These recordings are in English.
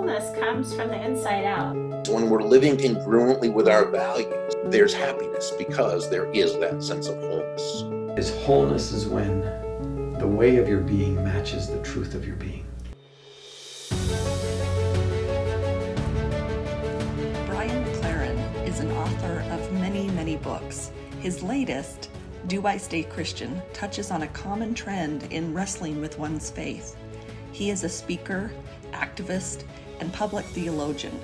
wholeness comes from the inside out. When we're living congruently with our values, there's happiness because there is that sense of wholeness. Wholeness is when the way of your being matches the truth of your being. Brian McLaren is an author of many books. His latest, Do I Stay Christian?, touches on a common trend in wrestling with one's faith. He is a speaker, activist, and public theologian.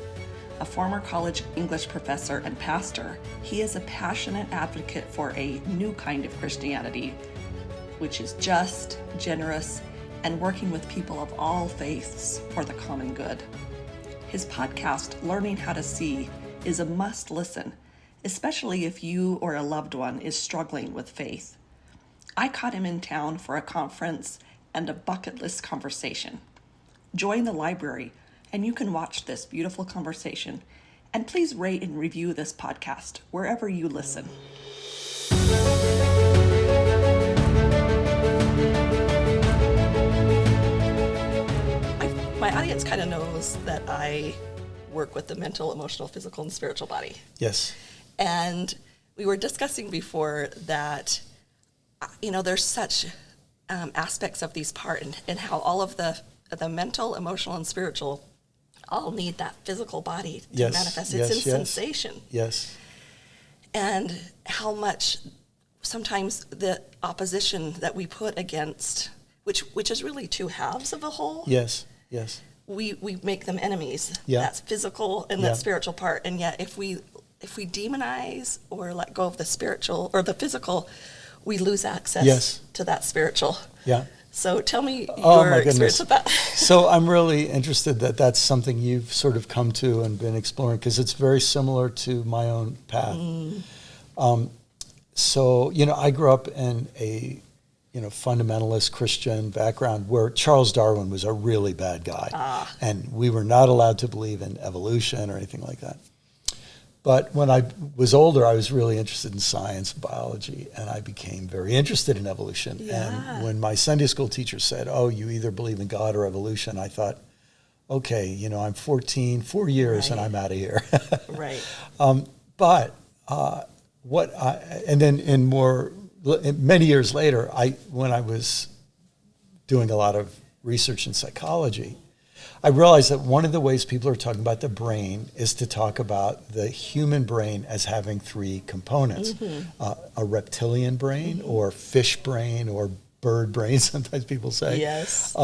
A former college English professor and pastor, he is a passionate advocate for a new kind of Christianity, which is just, generous, and working with people of all faiths for the common good. His podcast, Learning How to See, is a must listen, especially if you or a loved one is struggling with faith. I caught him in town for a conference and a bucket list conversation. Join the library and you can watch this beautiful conversation. And please rate and review this podcast wherever you listen. My audience kind of knows that I work with the mental, emotional, physical, and spiritual body. Yes. And we were discussing before that, there's such aspects of these parts and how all of the mental, emotional, and spiritual all need that physical body to manifest. It's in sensation. Yes. And how much sometimes the opposition that we put against, which is really two halves of a whole. Yes. We make them enemies. Yeah. That's physical and that spiritual part. And yet if we demonize or let go of the spiritual or the physical, we lose access to that spiritual. Yeah. So tell me your experience with that. So I'm really interested that that's something you've sort of come to and been exploring, because it's very similar to my own path. So, I grew up in a, fundamentalist Christian background where Charles Darwin was a really bad guy. And we were not allowed to believe in evolution or anything like that. But when I was older, I was really interested in science, biology, and I became very interested in evolution. Yeah. And when my Sunday school teacher said, "Oh, you either believe in God or evolution," I thought, okay, I'm 14, 4 years, and I'm out of here. Right. But many years later, when I was doing a lot of research in psychology, I realized that one of the ways people are talking about the brain is to talk about the human brain as having three components. A reptilian brain or fish brain or bird brain, sometimes people say. Yes.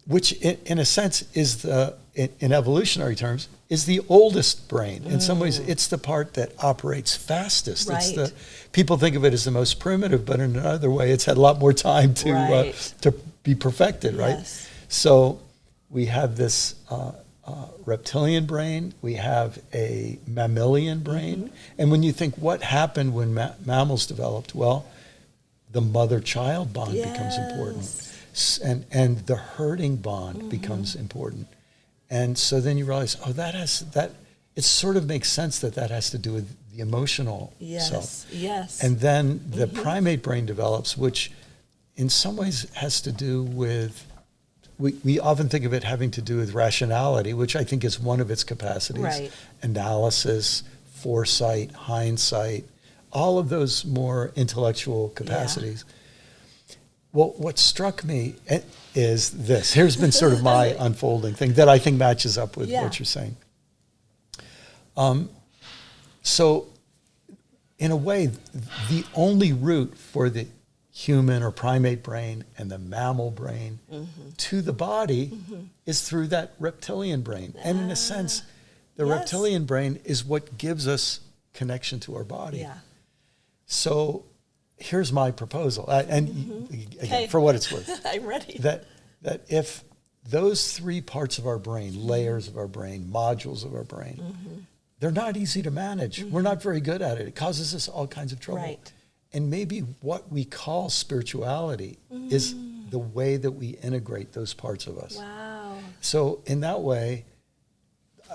Which in a sense is in evolutionary terms, is the oldest brain. In some ways, it's the part that operates fastest. Right. People think of it as the most primitive, but in another way, it's had a lot more time to be perfected, right? Yes. So we have this reptilian brain, we have a mammalian brain, and when you think what happened when mammals developed, well, the mother-child bond becomes important, and the herding bond becomes important, and so then you realize, it sort of makes sense that has to do with the emotional self. Yes. And then the primate brain develops, which in some ways has to do with, we often think of it having to do with rationality, which I think is one of its capacities. Right. Analysis, foresight, hindsight, all of those more intellectual capacities. Well, what struck me is this. Here's been sort of my unfolding thing that I think matches up with what you're saying. So in a way, the only route for the human or primate brain and the mammal brain to the body is through that reptilian brain. And in a sense, the reptilian brain is what gives us connection to our body. Yeah. So here's my proposal. Again, for what it's worth. I'm ready. That if those three parts of our brain, layers of our brain, modules of our brain, they're not easy to manage. We're not very good at it. It causes us all kinds of trouble. Right. And maybe what we call spirituality is the way that we integrate those parts of us. Wow. So in that way,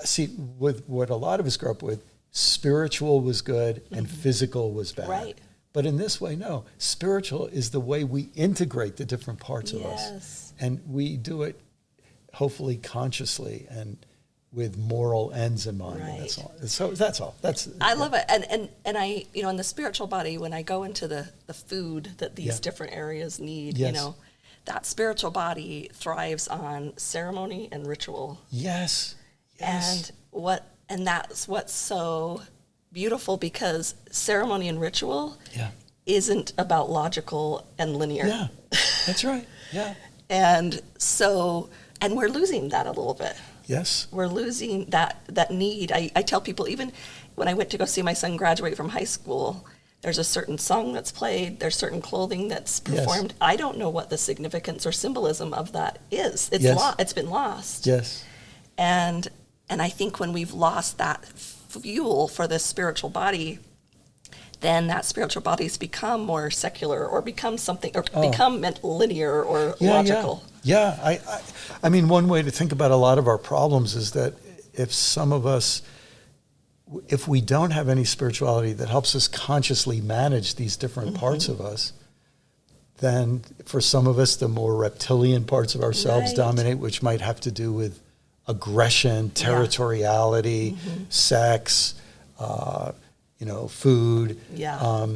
see, with what a lot of us grew up with, spiritual was good and physical was bad. Right. But in this way, no. Spiritual is the way we integrate the different parts of us. And we do it hopefully consciously and with moral ends in mind. And that's all. So that's all. I love it. And I, in the spiritual body, when I go into the food that these different areas need, Yes. That spiritual body thrives on ceremony and ritual. Yes. Yes. And that's what's so beautiful, because ceremony and ritual isn't about logical and linear. Yeah. That's right. Yeah. And we're losing that a little bit. Yes. We're losing that need. I tell people, even when I went to go see my son graduate from high school, there's a certain song that's played, there's certain clothing that's performed. Yes. I don't know what the significance or symbolism of that is. It's been lost. Yes. And I think when we've lost that fuel for this spiritual body, then that spiritual body's become more secular, or become something, or become linear or logical. Yeah. I mean, one way to think about a lot of our problems is that if we don't have any spirituality that helps us consciously manage these different parts of us, then for some of us, the more reptilian parts of ourselves dominate, which might have to do with aggression, territoriality, sex, food. Yeah.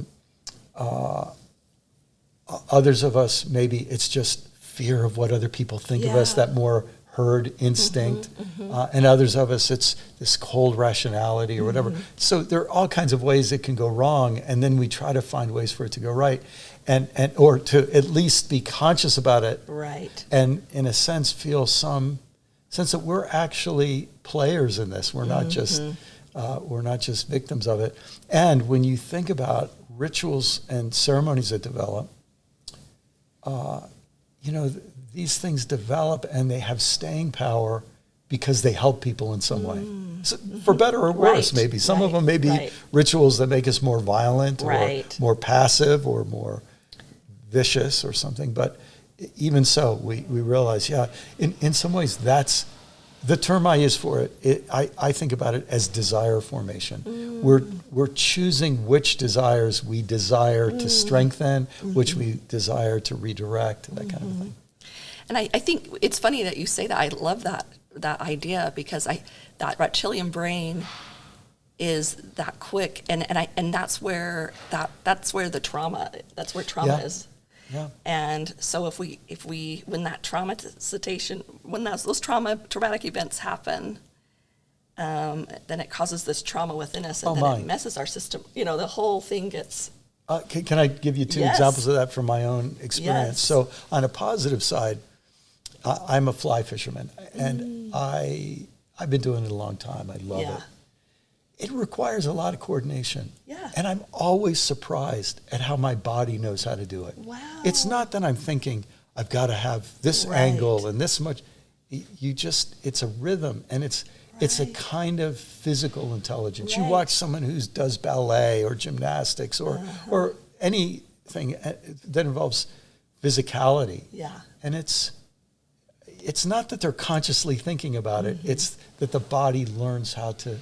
Others of us, maybe it's just fear of what other people think of us, that more herd instinct. And others of us, it's this cold rationality or whatever. So there are all kinds of ways it can go wrong, and then we try to find ways for it to go right, and or to at least be conscious about it. Right. And in a sense feel some sense that we're actually players in this. We're not just victims of it. And when you think about rituals and ceremonies that develop, these things develop and they have staying power because they help people in some way. So, for better or worse, maybe. Some of them may be rituals that make us more violent or more passive or more vicious or something. But even so, we realize, in some ways that's the term I use for it. I think about it as desire formation. We're choosing which desires we desire to strengthen, which we desire to redirect, that kind of thing. And I think it's funny that you say that. I love that idea, because that reptilian brain is that quick, and that's where the trauma is. Yeah. And so if we when that those traumatic events happen, then it causes this trauma within us, and then it messes our system. The whole thing gets. Can I give you two examples of that from my own experience? Yes. So on a positive side, I'm a fly fisherman, and I've been doing it a long time. I love it. It requires a lot of coordination. Yeah. And I'm always surprised at how my body knows how to do it. Wow. It's not that I'm thinking, I've got to have this angle and this much. It's a rhythm, and it's a kind of physical intelligence. You watch someone who does ballet or gymnastics or anything that involves physicality. Yeah. And it's not that they're consciously thinking about it. It's that the body learns how to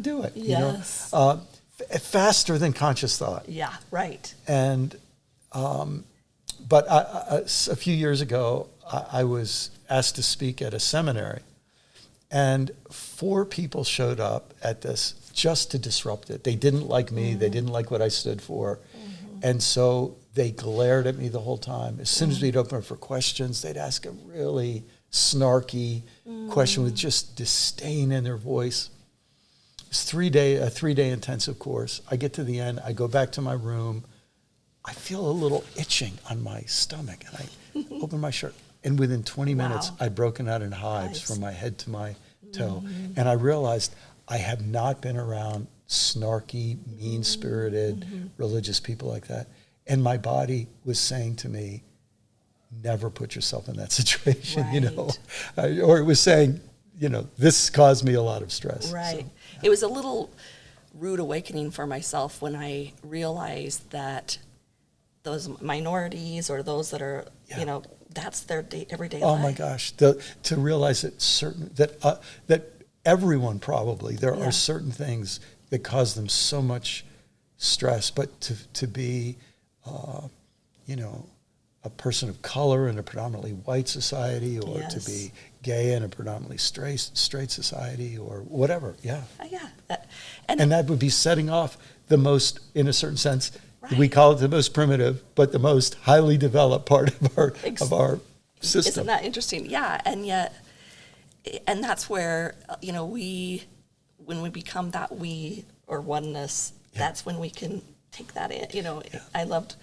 do it. Yes. Faster than conscious thought. Yeah. Right. And but a few years ago, I was asked to speak at a seminary, and 4 people showed up at this just to disrupt it. They didn't like me. They didn't like what I stood for. And so they glared at me the whole time. As soon as we'd open up for questions, they'd ask a really snarky question with just disdain in their voice. It's a 3-day intensive course. I get to the end. I go back to my room. I feel a little itching on my stomach, and I open my shirt. And within 20 minutes, I'd broken out in hives from my head to my toe. And I realized I have not been around snarky, mean-spirited, religious people like that. And my body was saying to me, never put yourself in that situation, or it was saying, this caused me a lot of stress. Right. So, It was a little rude awakening for myself when I realized that those minorities, or those that are, that's their everyday life. Oh my gosh! To realize that everyone probably there are certain things that cause them so much stress, but to be, a person of color in a predominantly white society, or to Yes. be gay in a predominantly straight society, or whatever. Yeah. Yeah. And that would be setting off the most, in a certain sense, we Right. call it the most primitive, but the most highly developed part of our system. Isn't that interesting? Yeah, and yet, and that's where, when we become that we or oneness, that's when we can take that in. I loved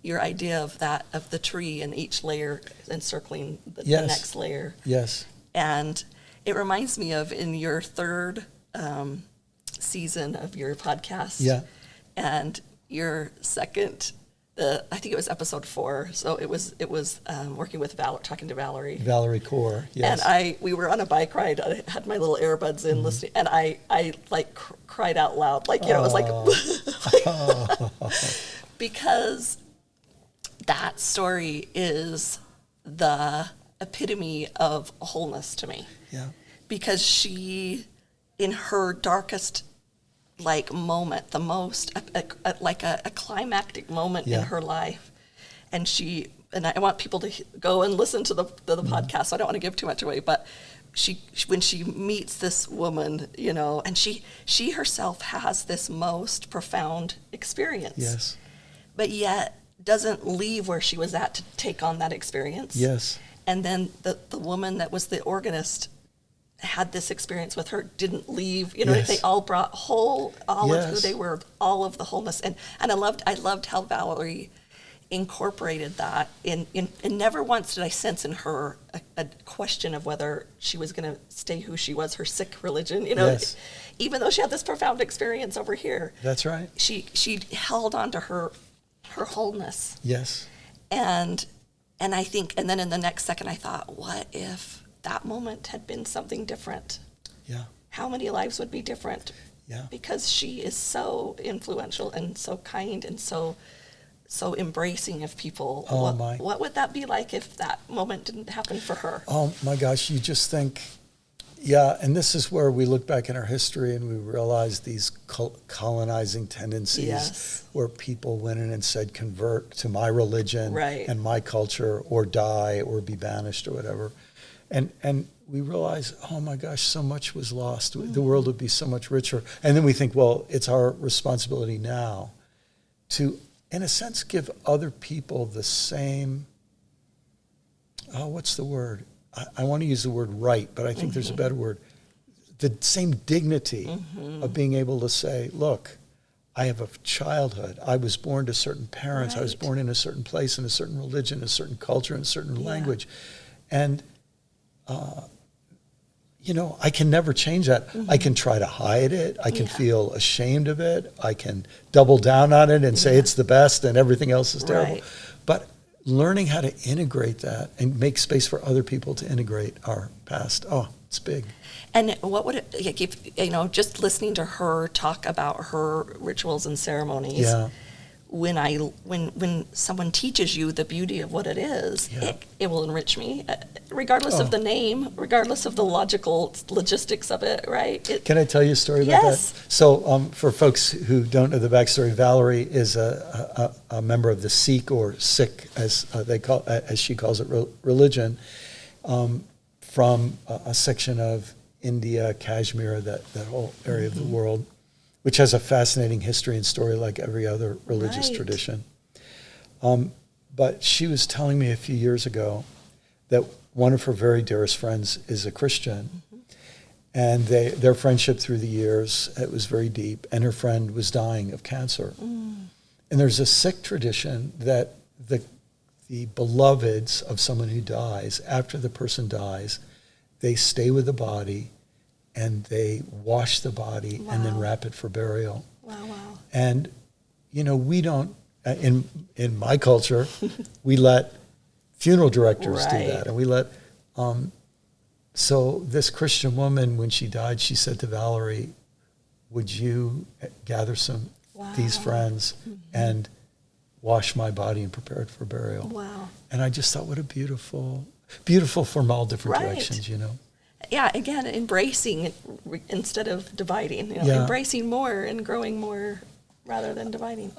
your idea of that, of the tree and each layer encircling the next layer. Yes. And it reminds me of in your third season of your podcast. Yeah. And your second, I think it was episode 4. So it was working with talking to Valerie. Valerie Kaur, yes. And we were on a bike ride. I had my little earbuds in listening, and I like cried out loud, like, it was like, because that story is the epitome of wholeness to me. Yeah. Because she, in her darkest moment, the most like a climactic moment in her life, and I want people to go and listen to the podcast, so I don't want to give too much away, but when she meets this woman, and she herself has this most profound experience. Yes. But yet doesn't leave where she was at to take on that experience. Yes. And then the woman that was the organist had this experience with her, didn't leave. Yes. They all brought all of who Yes. they were, all of the wholeness. And I loved how Valerie incorporated that. And never once did I sense in her a question of whether she was going to stay who she was, her sick religion. Yes. Even though she had this profound experience over here. That's right. She held on to her wholeness. Yes. And I think, and then in the next second I thought, what if that moment had been something different? Yeah. How many lives would be different? Yeah. Because she is so influential and so kind and so embracing of people. Oh, what would that be like if that moment didn't happen for her? Oh my gosh, you just think, yeah, and this is where we look back in our history and we realize these colonizing tendencies, Yes. where people went in and said, convert to my religion, Right. and my culture, or die, or be banished, or whatever. And we realize, oh my gosh, so much was lost. The world would be so much richer. And then we think, well, it's our responsibility now to, in a sense, give other people the same, what's the word? I want to use the word right, but I think there's a better word. The same dignity of being able to say, look, I have a childhood. I was born to certain parents. Right. I was born in a certain place, in a certain religion, a certain culture, in a certain language. And, I can never change that. I can try to hide it. I can feel ashamed of it. I can double down on it and say it's the best and everything else is terrible. Right. But learning how to integrate that and make space for other people to integrate our past, it's big. And what would it give, just listening to her talk about her rituals and ceremonies, Yeah. when someone teaches you the beauty of what it is, Yeah. it will enrich me, regardless of the name, regardless of the logistics of it, right? Can I tell you a story about Yes. that? So for folks who don't know the backstory, Valerie is a member of the Sikh, or Sikh as she calls it, religion, from a section of India, Kashmir, that whole area of the world, which has a fascinating history and story like every other religious Right. tradition. But she was telling me a few years ago that one of her very dearest friends is a Christian, and their friendship through the years, it was very deep, and her friend was dying of cancer. And there's a Sikh tradition that the beloveds of someone who dies, after the person dies, they stay with the body and they wash the body and then wrap it for burial. Wow. And, we don't, in my culture, we let funeral directors do Right. that. And we let, so this Christian woman, when she died, she said to Valerie, would you gather these friends and wash my body and prepare it for burial? Wow. And I just thought, what a beautiful from all different Right. directions, Yeah, again, embracing instead of dividing. Yeah. Embracing more and growing more rather than dividing.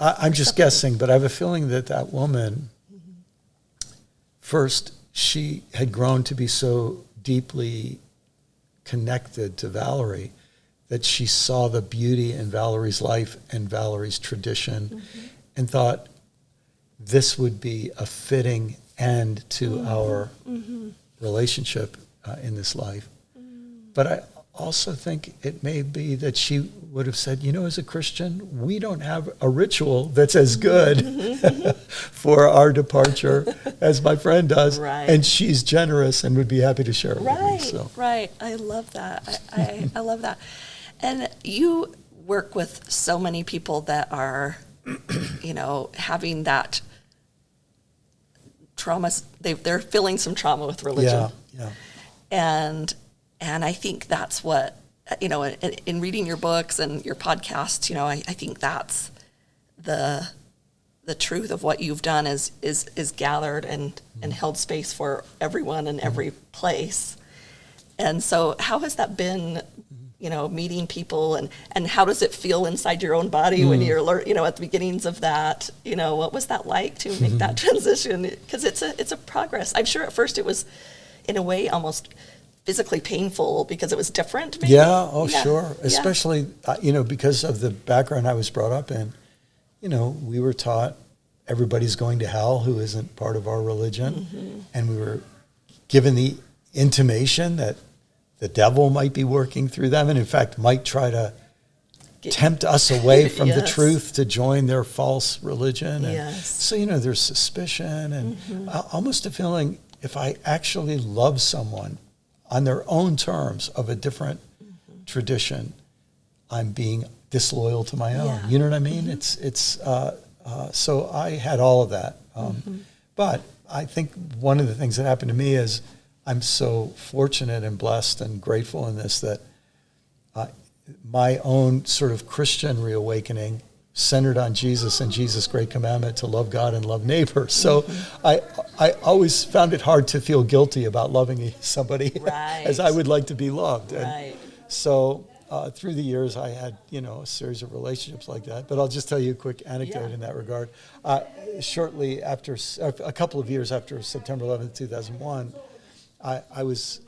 I'm just guessing, but I have a feeling that woman first, she had grown to be so deeply connected to Valerie that she saw the beauty in Valerie's life and Valerie's tradition and thought this would be a fitting end to our relationship in this life. But I also think it may be that she would have said, as a Christian, we don't have a ritual that's as good for our departure as my friend does. Right. And she's generous and would be happy to share it with me. So. Right. I love that. I love that. And you work with so many people that are, having that trauma. They're feeling some trauma with religion. Yeah. And I think that's what, in reading your books and your podcasts, I think that's the truth of what you've done is gathered and held space for everyone in every place. And so how has that been, meeting people and how does it feel inside your own body when you're, at the beginnings of that, what was that like to make that transition? Because it's a progress. I'm sure at first it was in a way almost physically painful because it was different. Maybe? Yeah, sure. Especially, because of the background I was brought up in, we were taught everybody's going to hell who isn't part of our religion. And we were given the intimation that the devil might be working through them and in fact might try to tempt us away from the truth to join their false religion. And so, there's suspicion and almost a feeling if I actually love someone on their own terms of a different tradition, I'm being disloyal to my own. You know what I mean? It's so I had all of that. But I think one of the things that happened to me is I'm so fortunate and blessed and grateful in this that my own sort of Christian reawakening centered on Jesus and Jesus' great commandment to love God and love neighbor. So I always found it hard to feel guilty about loving somebody as I would like to be loved. And so through the years, I had, a series of relationships like that. But I'll just tell you a quick anecdote in that regard. Shortly after, a couple of years after September 11th, 2001, I was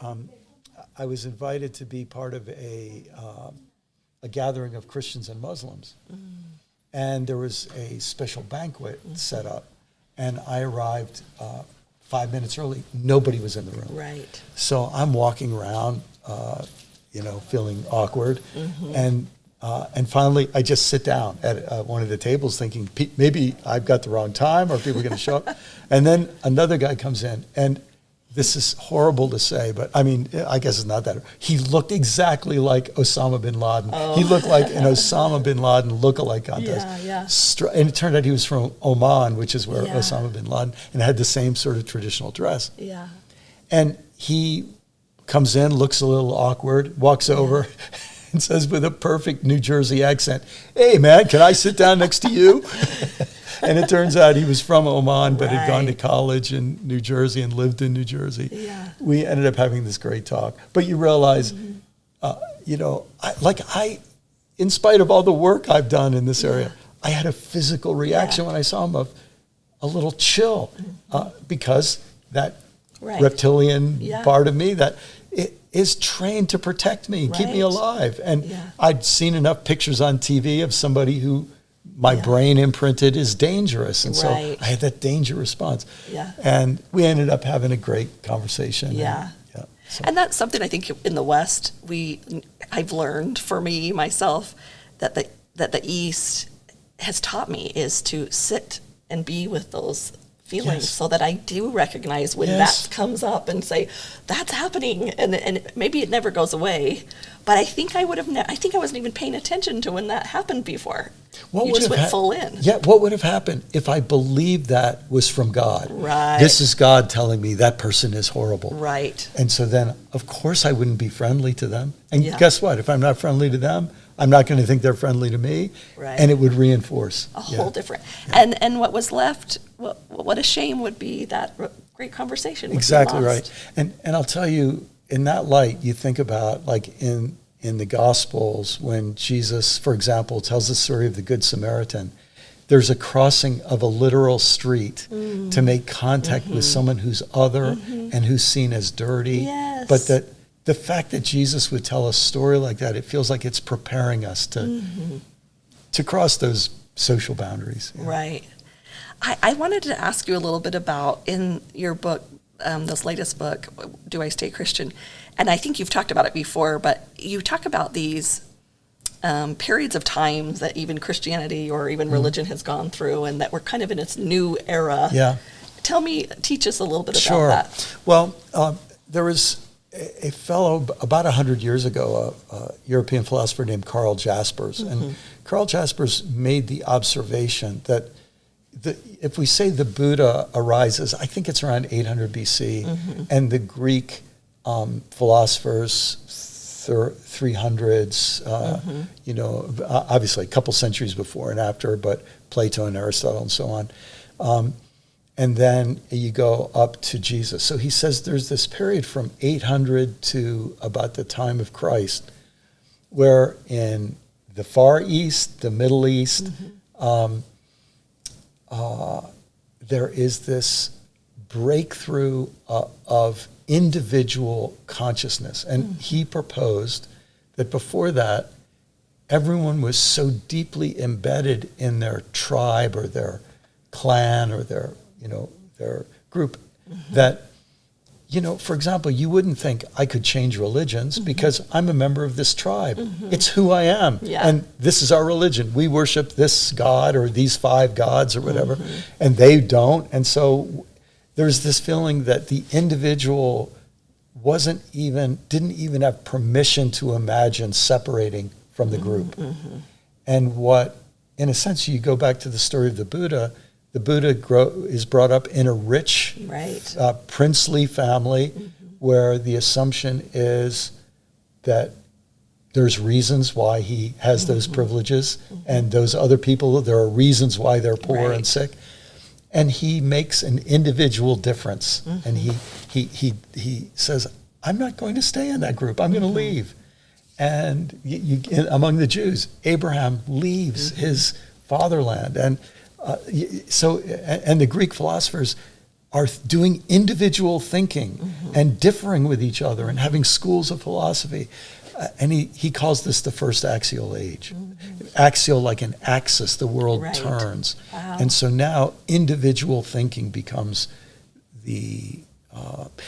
invited to be part of a gathering of Christians and Muslims. And there was a special banquet set up. And I arrived 5 minutes early. Nobody was in the room. Right. So I'm walking around, feeling awkward. And finally, I just sit down at one of the tables thinking, maybe I've got the wrong time or people are going to show up. And then another guy comes in. And this is horrible to say, but I mean, I guess it's not that. He looked exactly like Osama bin Laden. He looked like an Osama bin Laden lookalike contest. And it turned out he was from Oman, which is where Osama bin Laden, and had the same sort of traditional dress. And he comes in, looks a little awkward, walks over and says with a perfect New Jersey accent, "Hey man, can I sit down next to you?" And it turns out he was from Oman, but had gone to college in New Jersey and lived in New Jersey. We ended up having this great talk. But you realize, in spite of all the work I've done in this area, I had a physical reaction when I saw him of a little chill because that reptilian part of me that it is trained to protect me, keep me alive. And I'd seen enough pictures on TV of somebody who my brain imprinted is dangerous. And so I had that danger response. And we ended up having a great conversation. So. And that's something I think in the West, I've learned for me, myself, that the East has taught me is to sit and be with those feelings so that I do recognize when that comes up and say, that's happening. And maybe it never goes away. But I think I wasn't even paying attention to when that happened before. You just went full in. Yeah, what would have happened if I believed that was from God? Right. This is God telling me that person is horrible. Right. And so then, of course, I wouldn't be friendly to them. And guess what? If I'm not friendly to them, I'm not going to think they're friendly to me. Right. And it would reinforce. A whole different. And what was left, what a shame would be that great conversation. Exactly right. And I'll tell you, in that light, you think about like in the Gospels when Jesus, for example, tells the story of the Good Samaritan, there's a crossing of a literal street to make contact with someone who's other and who's seen as dirty. Yes. But that the fact that Jesus would tell a story like that, it feels like it's preparing us to cross those social boundaries. Yeah. Right. I wanted to ask you a little bit about, in your book, this latest book, Do I Stay Christian? And I think you've talked about it before, but you talk about these periods of times that even Christianity or even religion has gone through, and that we're kind of in its new era. Yeah. Teach us a little bit Sure. about that. Well, there was a fellow about 100 years ago, a European philosopher named Karl Jaspers. And Karl Jaspers made the observation that if we say the Buddha arises, I think it's around 800 BC, and the Greek philosophers, 300s, obviously a couple centuries before and after, but Plato and Aristotle and so on. And then you go up to Jesus. So he says there's this period from 800 to about the time of Christ where in the Far East, the Middle East, there is this breakthrough of individual consciousness. And he proposed that before that, everyone was so deeply embedded in their tribe or their clan or their group that, for example, you wouldn't think I could change religions because I'm a member of this tribe. It's who I am. Yeah. And this is our religion. We worship this God or these 5 gods or whatever, and they don't. And so there's this feeling that the individual didn't even have permission to imagine separating from the group. And in a sense, you go back to the story of the Buddha is brought up in a rich, princely family where the assumption is that there's reasons why he has those privileges, and those other people, there are reasons why they're poor and sick. And he makes an individual difference. And he says, I'm not going to stay in that group. I'm going to leave. And among the Jews, Abraham leaves his fatherland. And and the Greek philosophers are doing individual thinking and differing with each other and having schools of philosophy. And he calls this the first axial age. Axial like an axis, the world turns. Wow. And so now individual thinking becomes and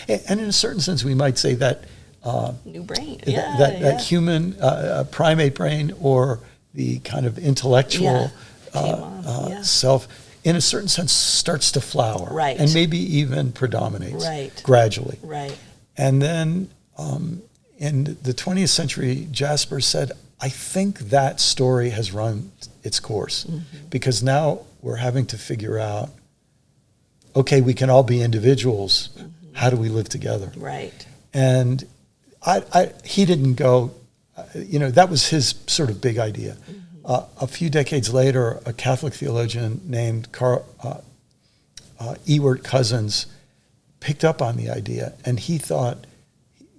in a certain sense we might say that new brain. That human primate brain or the kind of intellectual self, in a certain sense, starts to flower, and maybe even predominates, gradually. And then in the 20th century, Jasper said, I think that story has run its course, because now we're having to figure out, okay, we can all be individuals. How do we live together? And he didn't go, that was his sort of big idea. A few decades later, a Catholic theologian named Ewart Cousins picked up on the idea, and he thought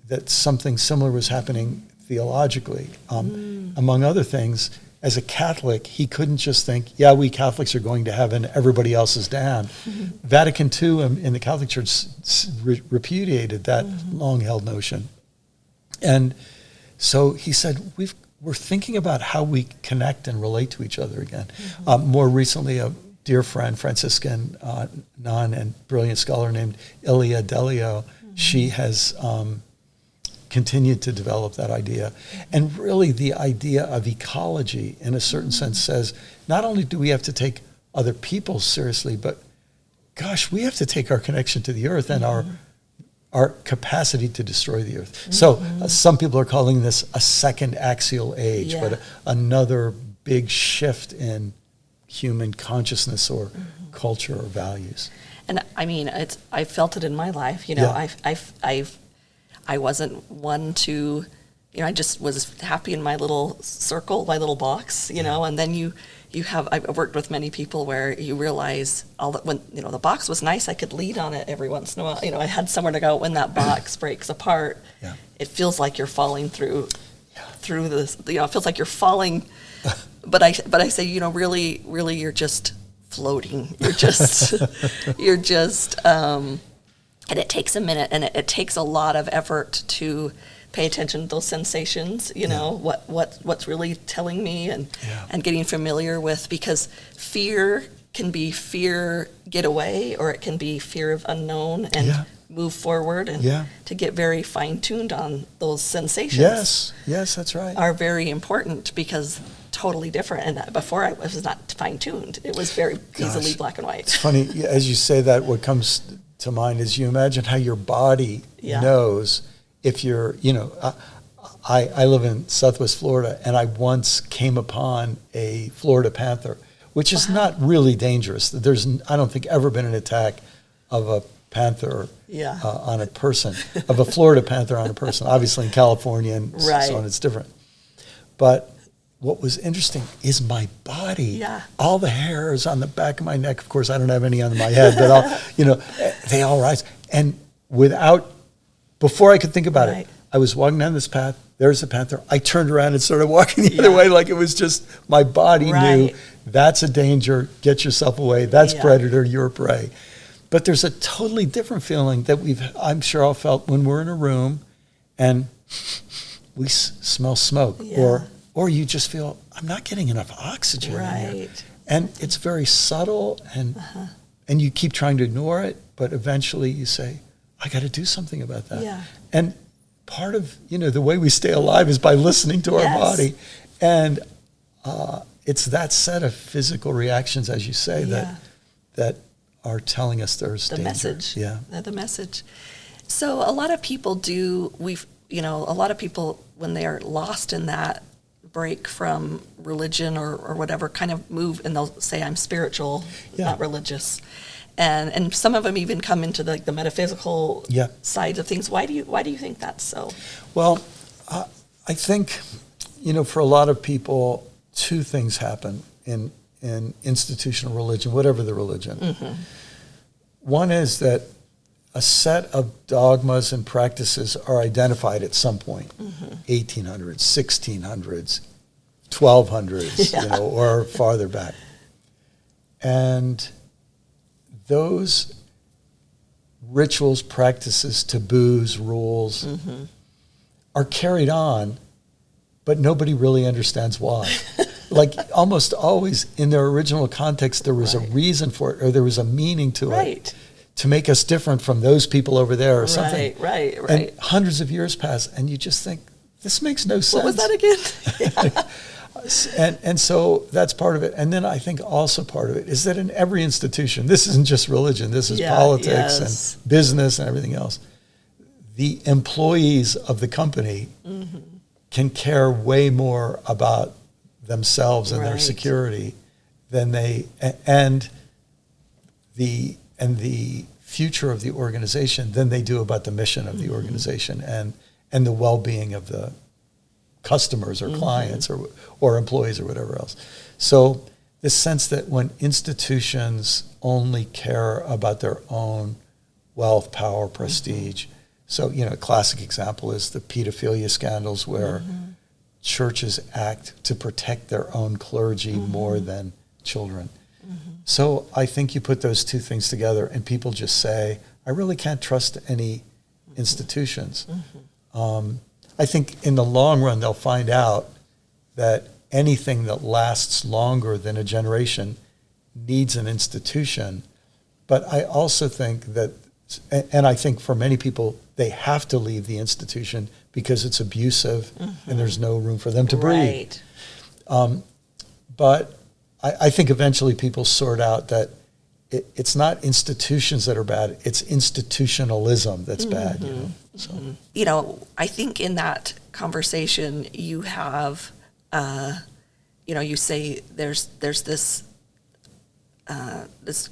that something similar was happening theologically. Among other things, as a Catholic, he couldn't just think, we Catholics are going to heaven, everybody else is damned. Vatican II in the Catholic Church repudiated that long-held notion. And so he said, we're thinking about how we connect and relate to each other again. More recently, a dear friend, Franciscan nun and brilliant scholar named Ilia Delio, she has continued to develop that idea. And really the idea of ecology, in a certain sense, says not only do we have to take other people seriously, but gosh, we have to take our connection to the earth and our capacity to destroy the earth. So some people are calling this a second axial age, but another big shift in human consciousness or culture or values. And I mean, I felt it in my life. I wasn't one to, I just was happy in my little circle, my little box, and then I've worked with many people where you realize when the box was nice, I could lean on it every once in a while. I had somewhere to go. When that box breaks apart, it feels like you're falling through this. It feels like you're falling but I say, really, you're just floating. You're just, and it takes a minute, and it takes a lot of effort to pay attention to those sensations, what's really telling me, and getting familiar with, because fear can be fear get away, or it can be fear of unknown and move forward, and to get very fine-tuned on those sensations. Yes, that's right. Are very important, because totally different. And before, I was not fine-tuned. It was very easily black and white. It's funny, as you say that, what comes to mind is you imagine how your body knows if you're, I live in Southwest Florida, and I once came upon a Florida panther, which is not really dangerous. There's, I don't think, ever been an attack of a panther on a person, of a Florida panther on a person. Obviously in California and so on, it's different. But what was interesting is my body, all the hairs on the back of my neck, of course I don't have any on my head, but all, they all rise. And before I could think about it, I was walking down this path, there's a panther. I turned around and started walking the other way, like it was just, my body knew that's a danger, get yourself away, that's predator, you're prey. But there's a totally different feeling that I'm sure all felt when we're in a room and we smell smoke, or you just feel, I'm not getting enough oxygen in here. And it's very subtle, and you keep trying to ignore it, but eventually you say, I got to do something about that. And part of, the way we stay alive is by listening to our body. And it's that set of physical reactions, as you say, that are telling us there's the danger. Message. The message. So a lot of people when they are lost in that break from religion or whatever, kind of move, and they'll say, I'm spiritual, not religious. And some of them even come into the metaphysical side of things. Why do you think that's so? Well, I think, for a lot of people, two things happen in institutional religion, whatever the religion. One is that a set of dogmas and practices are identified at some point, 1800s, 1600s, 1200s, or farther back. And those rituals, practices, taboos, rules are carried on, but nobody really understands why. Like almost always in their original context, there was a reason for it, or there was a meaning to it to make us different from those people over there or something. Right. And hundreds of years pass, and you just think, this makes no sense. What was that again? And so that's part of it. And then I think also part of it is that in every institution, this isn't just religion, this is politics and business and everything else. The employees of the company can care way more about themselves and their security than and the future of the organization than they do about the mission of the organization and the well-being of the customers or clients or employees or whatever else. So this sense that when institutions only care about their own wealth, power, prestige. So, a classic example is the pedophilia scandals where churches act to protect their own clergy more than children. So I think you put those two things together and people just say, I really can't trust any institutions. I think in the long run, they'll find out that anything that lasts longer than a generation needs an institution. But I also think that, and I think for many people, they have to leave the institution because it's abusive and there's no room for them to breathe. But I think eventually people sort out that it's not institutions that are bad, it's institutionalism that's bad. So. I think in that conversation you have, you say there's this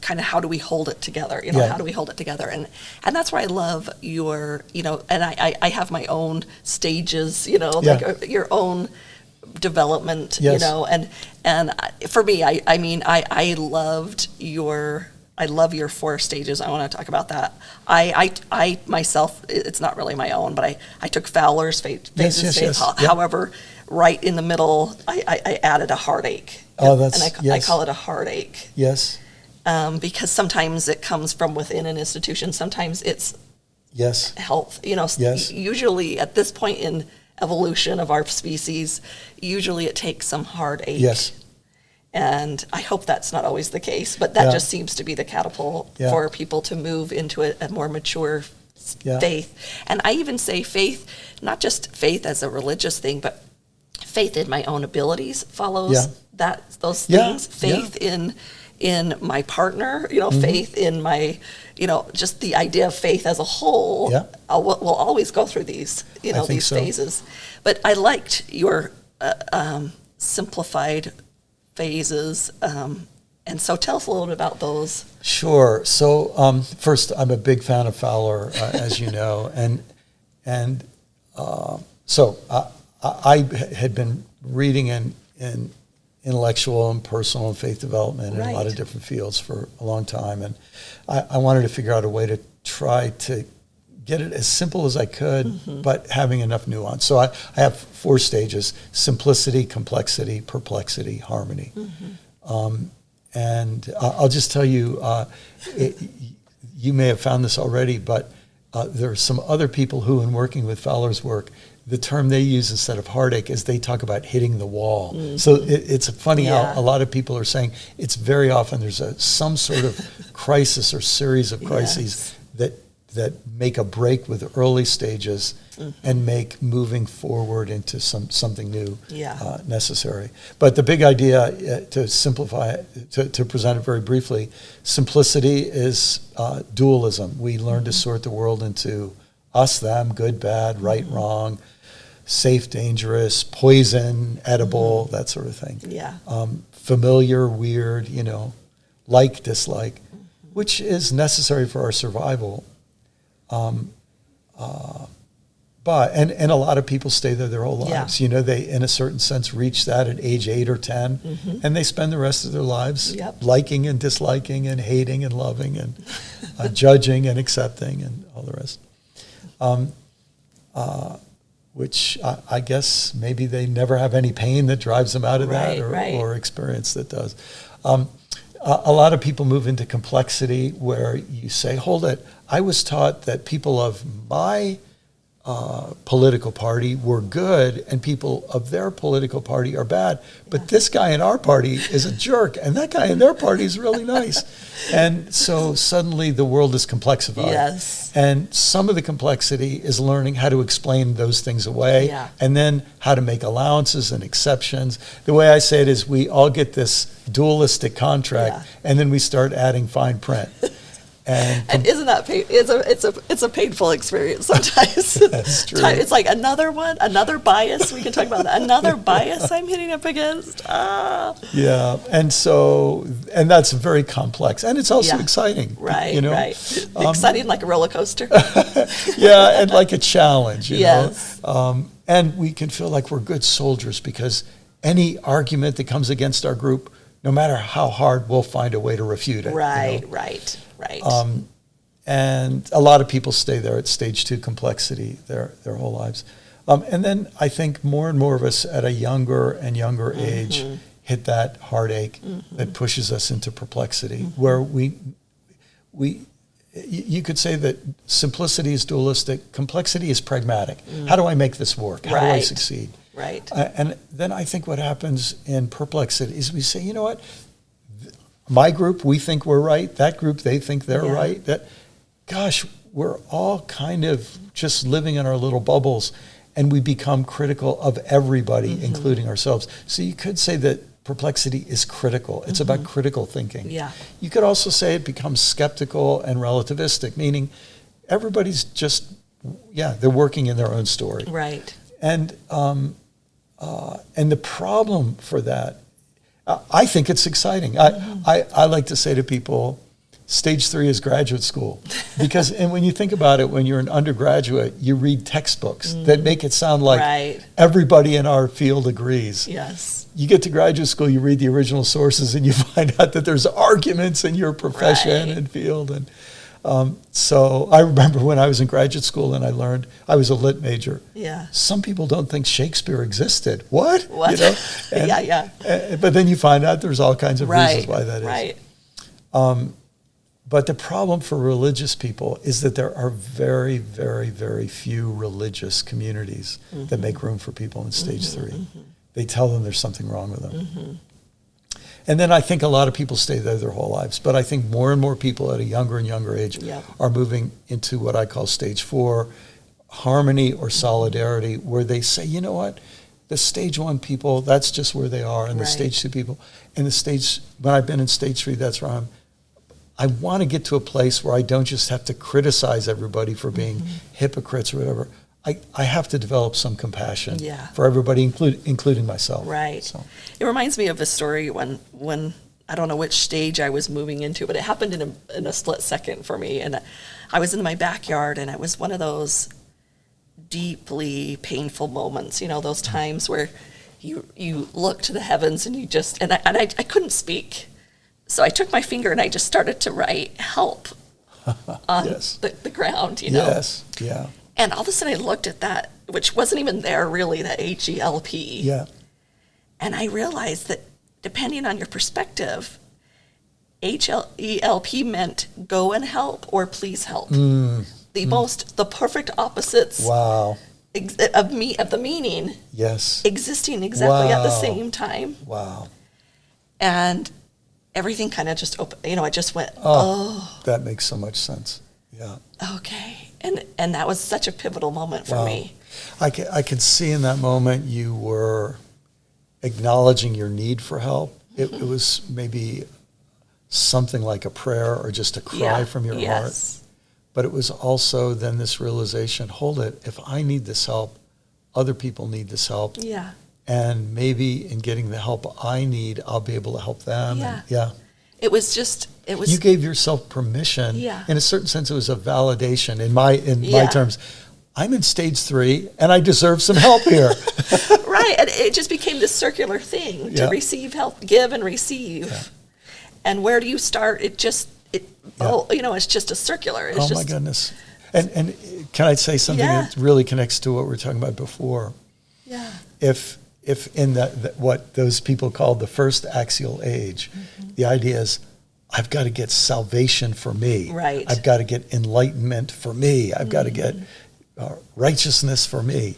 kind of how do we hold it together? How do we hold it together? And that's where I love your, and I have my own stages, like your own development, and for me, I love your 4 stages. I want to talk about that. I myself, it's not really my own, but I took Fowler's Faith. However, right in the middle, I added a heartache. Oh, that's, and I yes. call it a heartache. Yes. Because sometimes it comes from within an institution. Sometimes it's Yes. health. Yes. Usually at this point in evolution of our species, usually it takes some heartache. Yes. And I hope that's not always the case, but that Yeah. just seems to be the catapult Yeah. for people to move into a more mature Yeah. faith. And I even say faith, not just faith as a religious thing, but faith in my own abilities follows Yeah. those Yeah. things. Faith in my partner, faith in my, just the idea of faith as a whole. Yeah. We'll always go through these, I think these so. phases. But I liked your simplified phases. And so tell us a little bit about those. Sure. So first, I'm a big fan of Fowler, as you know, and so I had been reading in intellectual and personal and faith development in a lot of different fields for a long time, and I wanted to figure out a way to try to get it as simple as I could, but having enough nuance. So I have 4 stages: simplicity, complexity, perplexity, harmony. And I'll just tell you, you may have found this already, but there are some other people who, in working with Fowler's work, the term they use instead of heartache is they talk about hitting the wall. So it's funny how a lot of people are saying it's very often there's some sort of crisis or series of crises that make a break with early stages and make moving forward into something new necessary. But the big idea, to simplify it, to present it very briefly, simplicity is dualism. We learn to sort the world into us, them, good, bad, right, wrong, safe, dangerous, poison, edible, that sort of thing. Familiar, weird, like, dislike, which is necessary for our survival. But a lot of people stay there their whole lives. They, in a certain sense, reach that at age 8 or 10, and they spend the rest of their lives liking and disliking and hating and loving and judging and accepting and all the rest. Which I guess maybe they never have any pain that drives them out of that or experience that does. A lot of people move into complexity where you say, hold it, I was taught that people of my political party were good and people of their political party are bad. But this guy in our party is a jerk and that guy in their party is really nice. And so suddenly the world is complexified. And some of the complexity is learning how to explain those things away and then how to make allowances and exceptions. The way I say it is we all get this dualistic contract and then we start adding fine print. And isn't that it's a painful experience sometimes. That's true. It's like another bias. We can talk about that. Another bias I'm hitting up against. Yeah, and that's very complex, and it's also exciting. Right. Exciting like a roller coaster. Yeah, and like a challenge. You Yes. know? And we can feel like we're good soldiers because any argument that comes against our group, no matter how hard, we'll find a way to refute it. Right. And a lot of people stay there at stage 2 complexity their whole lives. And then I think more and more of us at a younger and younger age hit that heartache that pushes us into perplexity, where you could say that simplicity is dualistic, complexity is pragmatic. How do I make this work? How do I succeed? Right. And then I think what happens in perplexity is we say, you know what? My group, we think we're right. That group, they think they're right. Gosh, we're all kind of just living in our little bubbles, and we become critical of everybody, including ourselves. So you could say that perplexity is critical. It's about critical thinking. Yeah. You could also say it becomes skeptical and relativistic, meaning everybody's just, they're working in their own story. Right. And the problem for that, I think it's exciting. I like to say to people, stage 3 is graduate school. Because, and when you think about it, when you're an undergraduate, you read textbooks that make it sound like everybody in our field agrees. Yes. You get to graduate school, you read the original sources, and you find out that there's arguments in your profession and field. And So I remember when I was in graduate school and I was a lit major. Yeah. Some people don't think Shakespeare existed. What? What? You know? And, Yeah. but then you find out there's all kinds of reasons why that is. Right. But the problem for religious people is that there are very, very, very few religious communities that make room for people in stage 3. They tell them there's something wrong with them. And then I think a lot of people stay there their whole lives. But I think more and more people at a younger and younger age are moving into what I call stage 4, harmony or solidarity, where they say, you know what, the stage 1 people, that's just where they are. And the stage 2 people, and when I've been in stage 3, that's where I want to get to a place where I don't just have to criticize everybody for being hypocrites or whatever. I have to develop some compassion for everybody, including myself. Right. So. It reminds me of a story when I don't know which stage I was moving into, but it happened in a split second for me. And I was in my backyard, and it was one of those deeply painful moments, those times where you look to the heavens and you just, and I couldn't speak. So I took my finger and I just started to write help on the ground, Yes, yeah. And all of a sudden I looked at that, which wasn't even there really, that HELP. Yeah. And I realized that depending on your perspective, HELP meant go and help or please help. The perfect opposites Wow. of the meaning Yes. existing exactly at the Wow. same time. Wow. And everything kind of just opened, I just went, That makes so much sense. Yeah. okay. And that was such a pivotal moment for me. I can see in that moment you were acknowledging your need for help. It was maybe something like a prayer or just a cry from your heart. But it was also then this realization, hold it, if I need this help, other people need this help. Yeah. And maybe in getting the help I need, I'll be able to help them. Yeah. And It was. You gave yourself permission. Yeah. In a certain sense, it was a validation. In my terms, I'm in stage 3, and I deserve some help here. Right, and it just became this circular thing to receive help, give and receive. Yeah. And where do you start? It's just a circular. It's Oh my goodness! And can I say something that really connects to what we were talking about before? Yeah. If in what those people called the first axial age, the idea is, I've got to get salvation for me. Right. I've got to get enlightenment for me. I've got to get righteousness for me.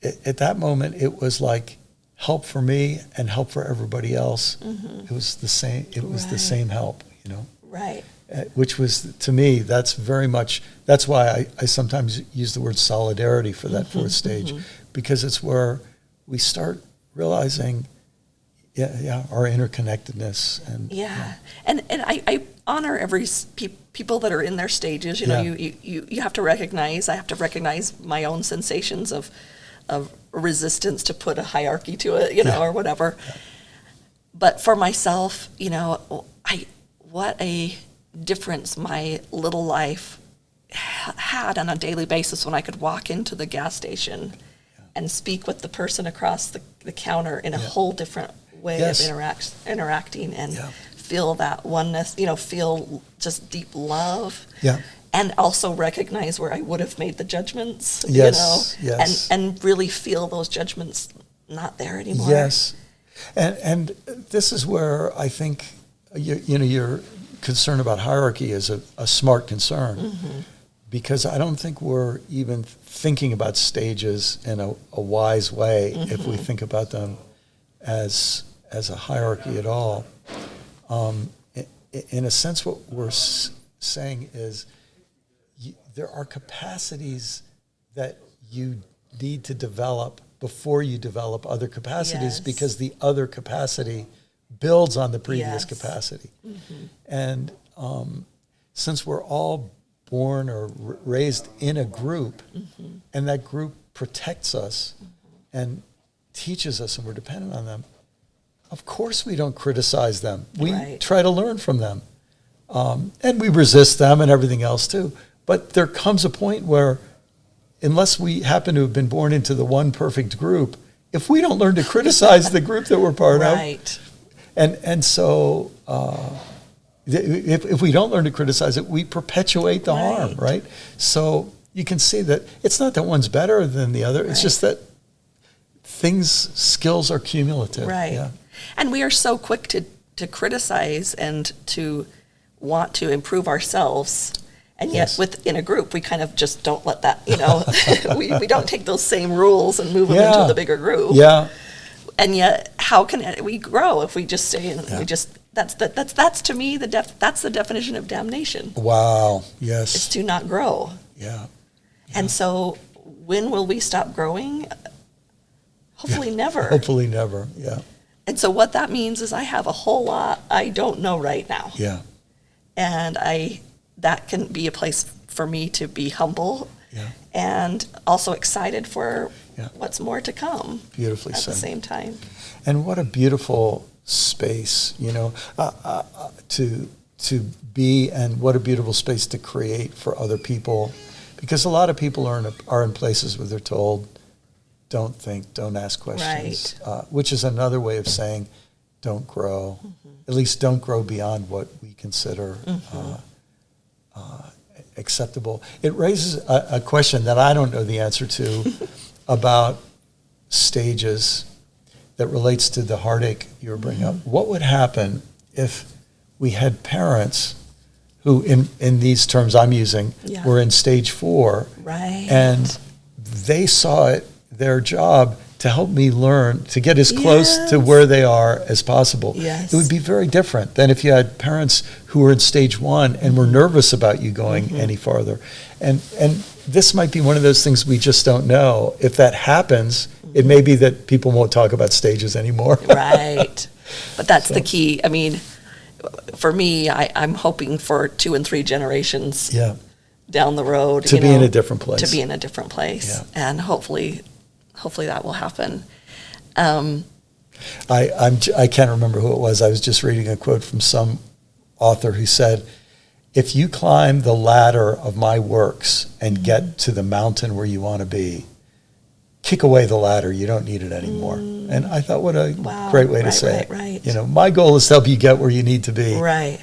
At that moment, it was like help for me and help for everybody else. It was the same. It was the same help. Right. Which was, to me, that's why I sometimes use the word solidarity for that fourth stage, because it's where we start realizing, our interconnectedness. And and I honor every people that are in their stages. You have to recognize. I have to recognize my own sensations of resistance to put a hierarchy to it, or whatever. But for myself, what a difference my little life had on a daily basis when I could walk into the gas station and speak with the person across the counter in a whole different way of interacting and feel that oneness, feel just deep love. Yeah. And also recognize where I would have made the judgments, Yes. and really feel those judgments not there anymore. Yes. And this is where I think, your concern about hierarchy is a smart concern, because I don't think we're even thinking about stages in a wise way if we think about them as a hierarchy at all. In a sense, what we're saying is there are capacities that you need to develop before you develop other capacities, because the other capacity builds on the previous capacity. And since we're all born or raised in a group, and that group protects us and teaches us, and we're dependent on them, of course we don't criticize them. We try to learn from them. And we resist them and everything else too. But there comes a point where, unless we happen to have been born into the one perfect group, if we don't learn to criticize the group that we're part of, and so If we don't learn to criticize it, we perpetuate the harm, Right. right? So you can see that it's not that one's better than the other. It's Right. just that skills are cumulative. Right. Yeah. And we are so quick to criticize and to want to improve ourselves. And yet Yes. within a group, we kind of just don't let that, we don't take those same rules and move them Yeah. into the bigger group. Yeah. And yet, how can we grow if we just stay in, Yeah. that's to me, that's the definition of damnation, Wow. is Yes. to not grow. Yeah. And so when will we stop growing? Hopefully never. Hopefully never. Yeah. And so what that means is I have a whole lot I don't know right now. Yeah. And that can be a place for me to be humble Yeah. and also excited for Yeah. what's more to come Beautifully at said. the same time. And what a beautiful space, to be, and what a beautiful space to create for other people, because a lot of people are in places where they're told, don't think, don't ask questions, which is another way of saying, don't grow. At least don't grow beyond what we consider acceptable. It raises a question that I don't know the answer to about stages that relates to the heartache you were bringing up. What would happen if we had parents who, in these terms I'm using, Yeah. were in stage 4, Right. and they saw it their job to help me learn to get as close to Yes. where they are as possible? Yes. It would be very different than if you had parents who were in stage 1 and were nervous about you going any farther. And this might be one of those things we just don't know. If that happens, it may be that people won't talk about stages anymore. Right. But that's the key. I mean, for me, I'm hoping for 2 and 3 generations Yeah. down the road. To be in a different place. To be in a different place. Yeah. And hopefully that will happen. I can't remember who it was. I was just reading a quote from some author who said, if you climb the ladder of my works and get to the mountain where you want to be, kick away the ladder. You don't need it anymore. And I thought, what a Wow. great way to Right, say right, it. right. My goal is to help you get where you need to be. Right.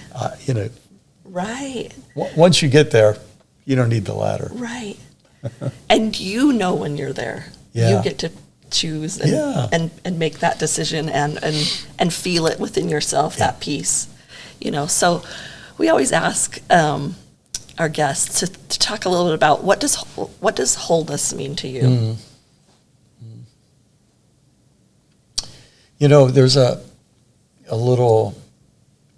Right. Once you get there, you don't need the ladder. Right. And when you're there. Yeah. You get to choose and make that decision and feel it within yourself, that peace. So we always ask our guests to talk a little bit about what does wholeness mean to you? There's a little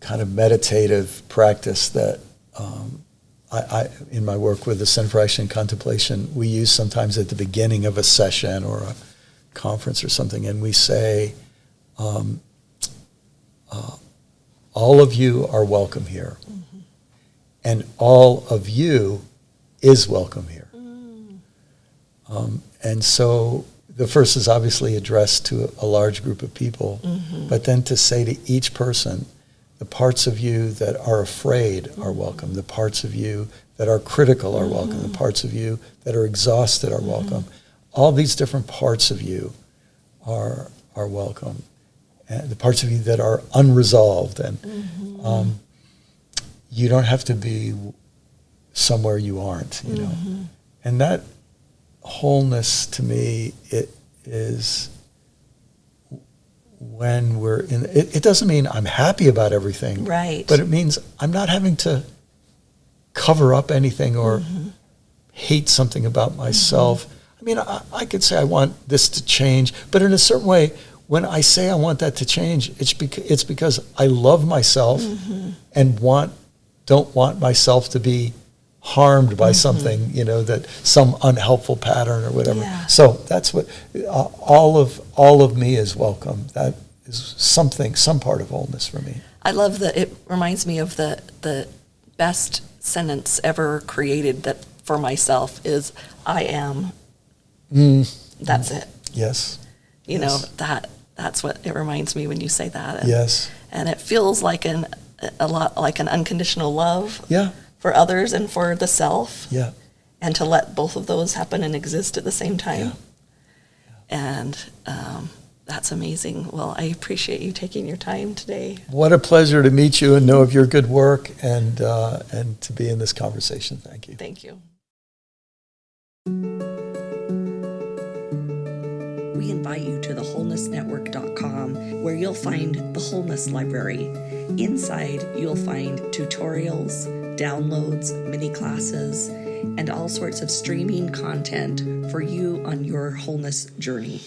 kind of meditative practice that I in my work with the Center for Action and Contemplation, we use sometimes at the beginning of a session or a conference or something, and we say, all of you are welcome here, and all of you is welcome here. And so the first is obviously addressed to a large group of people, but then to say to each person, the parts of you that are afraid are welcome. The parts of you that are critical are welcome. The parts of you that are exhausted are welcome. All these different parts of you are welcome. And the parts of you that are unresolved. And you don't have to be somewhere you aren't, And that wholeness, to me, it is when we're in it doesn't mean I'm happy about everything, Right. but it means I'm not having to cover up anything or hate something about myself. I mean, I could say I want this to change, but in a certain way, when I say I want that to change, it's because I love myself and don't want myself to be harmed by something, that some unhelpful pattern or whatever. Yeah. So that's what all of me is welcome. That is some part of wholeness for me. I love that. It reminds me of the best sentence ever created that for myself is, I am. That's it. Yes. That's what it reminds me when you say that. And, Yes. And it feels like a lot like an unconditional love. Yeah. For others and for the self. Yeah. And to let both of those happen and exist at the same time. Yeah. And That's amazing. Well, I appreciate you taking your time today. What a pleasure to meet you and know of your good work and to be in this conversation. Thank you. Thank you. We invite you to thewholenessnetwork.com, where you'll find the Wholeness Library. Inside, you'll find tutorials, downloads, mini classes, and all sorts of streaming content for you on your wholeness journey.